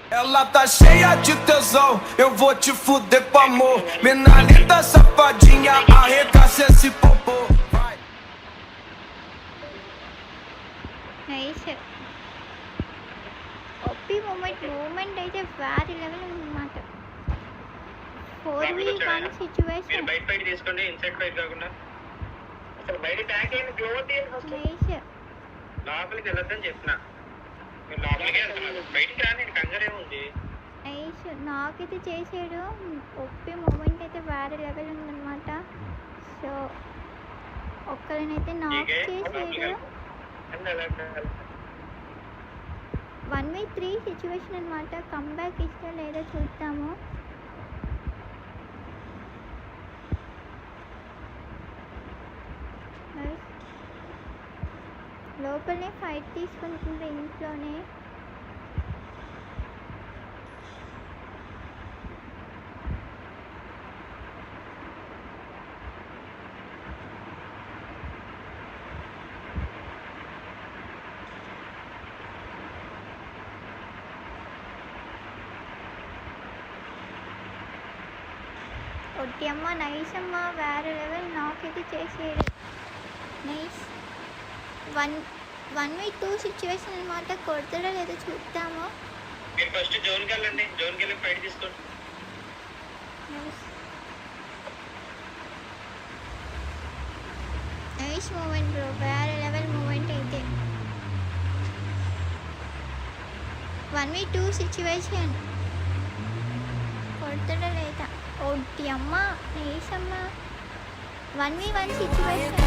Ela tá cheia de tesão, eu vou te fuder com amor. Mina linda, safadinha, arregaça esse popô. Nice ఒప్పి moment అయితే వేరే level అన్నమాట. 4v1 situation బయట తీసుకోండి, inside బయట కాకుండా. అసలు బయట ట్యాగ్ అయ్యింది, క్లోజ్ నైస్ లోపలికి వెళ్ళొద్దని చెప్పిన. మీరు లోపలికే వెళ్తున్నారు, బయటికి రాని కంగారే ఉంది. నైస్ నాకైతే చేసాడు. ఒప్పి మూమెంట్ అయితే వేరే లెవెల్ ఉందన్నమాట. సో ఒక్కరినైతే నాక్ చేసాడు. 1v3 సిచ్యువేషన్ అనమాట. కంబ్యాక్ ఇస్తా లేదా చూద్దాము. లోపలనే ఫైట్ తీసుకుంటుంది ఇంట్లోనే. ఒట్టి అమ్మ నైస్ అమ్మ, వేరే లెవెల్ నాకైతే చేసేది. నైస్ 1v2 సిచ్యువేషన్ అనమాట. కొడతాడో లేదో చూద్దాము. మీరు ఫస్ట్ జోన్కి వెళ్ళండి, జోన్కి వెళ్ళి ఫైట్ తీసుకోండి. నైస్ మూమెంట్ బ్రో, వేరే లెవెల్ మూమెంట్ అయితే. 1v2 సిచ్యువేషన్ కొడతాడో లేదా. ఒట్టి అమ్మ నైస్ అమ్మ. 1v1 situation